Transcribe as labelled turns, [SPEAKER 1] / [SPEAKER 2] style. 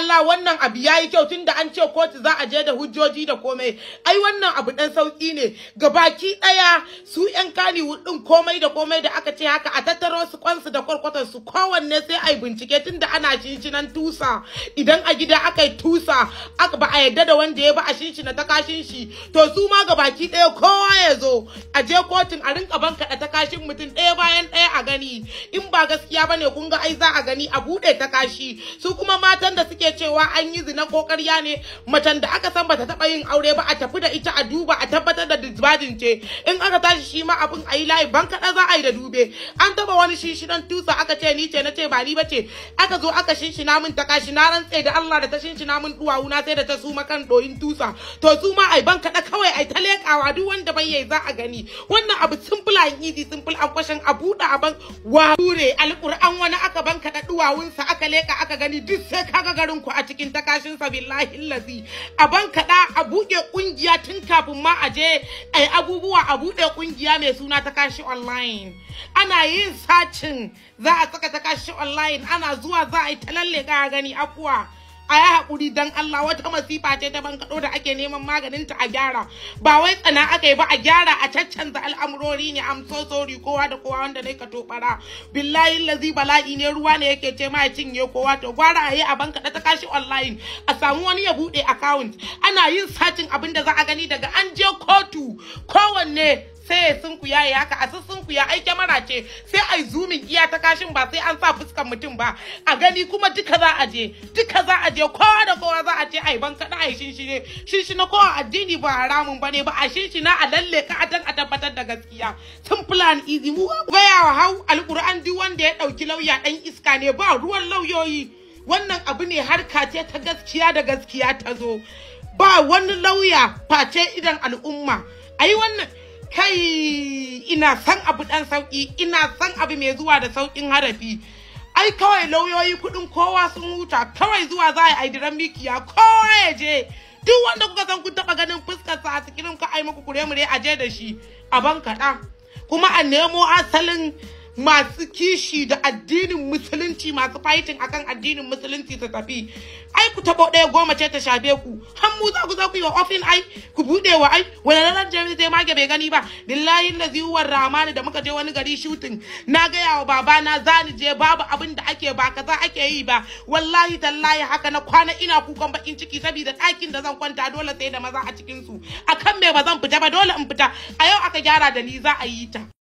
[SPEAKER 1] Allah wannan abu yayi kyau tunda an ce kotu za a je da hujjoji da komai. Ai wannan abu dan sauki ne. Gabaki daya su yan Kannywood din komai da komai da aka ce haka a tattaro su kwansu da kwarkwatar su kowanne sai ai bincike tunda ana cincinan tusa. Idan a gida aka yi tusa aka ba a yadda da wanda ya ba a shinshina ta kashin shi to su ma gabaki daya kowa ya zo a je kotun a rinka bankaɗa ta kashin mutum ɗaya bayan ɗaya a gani. In ba gaskiya bane kun ga ai za a gani a bude ta kashi. Su kuma matan da suke cewa an yi zina ko ƙarya ne macen da aka san bata taba yin aure ba a tafi da ita a duba a tabbatar da disbadin ce. In aka tashi shi ma abin ayi layi ban kada za a yi da dube. An taba wani shinshinan tusa aka ce ni ce nace ba ni bace aka zo aka shinshina min ta kashi na rantse da Allah da ta shinshina min duwawu na sai da ta suma kan doyin tusa. To su ma ai ban kada kawai ai ta lekawa duk wanda bai yi za a gani. Wannan abu simple and easy simple and question a buɗe aban wa ture alquran wani aka ban kada duwawunsa aka leka aka gani duk sai kaga garin ku a cikin takashin sa billahi allazi a ban kada a buɗe kungiya tun kafin ma a je ai abubuwa a buɗe kungiya mai suna takashi online. Ana yin sacin za a saka takashi online ana zuwa za a yi talalle ka gani afuwa. A yi haƙuri don Allah wata masifa ce ta bankaɗo da ake neman maganinta a gyara. Ba wai tsana aka yi ba a gyara a caccanza al'amurori ne am so sorry kowa da kowa wanda ne ka tobara. Billahi lazi bala'i ne ruwa ne yake ce ma ya cinye kowa to gwara a yi a bankaɗa ta kashi online a samu wani ya buɗe account. Ana yin sacin abin da za a gani daga an je kotu kowanne sai sun kuya ya haka a sun kuya ai kyamara ce sai ai zoomin iya ta kashin ba sai an sa fuskan mutum ba a gani kuma duka za a je kowa da kowa za a je ai ban kada ai shinshine kowa addini ba haramun bane ba a shinshina a lalle ka atan a tabbatar da gaskiya simple and easy mu bayawa hau alquran duk wanda ya dauki lauya dan iska ne ba ruwan lauyoyi wannan abu ne harka ce ta gaskiya da gaskiya ta zo ba wani lauya face idan al'umma ai wannan kai ina san abu dan sauki ina san abu mai zuwa da saukin harafi ai kawai lauyoyi kudin kowa sun huta kawai zuwa za a yi diran mikiya kowa ya je duk wanda kuka san kun taba ganin fuskar sa a cikin ka ai muku kure mure a je da shi a bankada kuma a nemo asalin masu kishi da addinin musulunci masu fighting akan addinin musulunci su tafi ai ku tabo ɗaya goma ce ta shafe ku har mu za ku yi wa ofin ai ku bude wa ai wani ranar jami'i sai mage bai gani ba billahi lazi huwar rahmani da muka je wani gari shooting na gaya wa baba na zani je babu abin da ake ba kaza ake yi ba wallahi tallahi haka na kwana ina kukan bakin ciki saboda ɗakin da zan kwanta dole sai da maza a cikin su akan me ba zan fita ba dole in fita a yau aka gyara da ni za a yi ta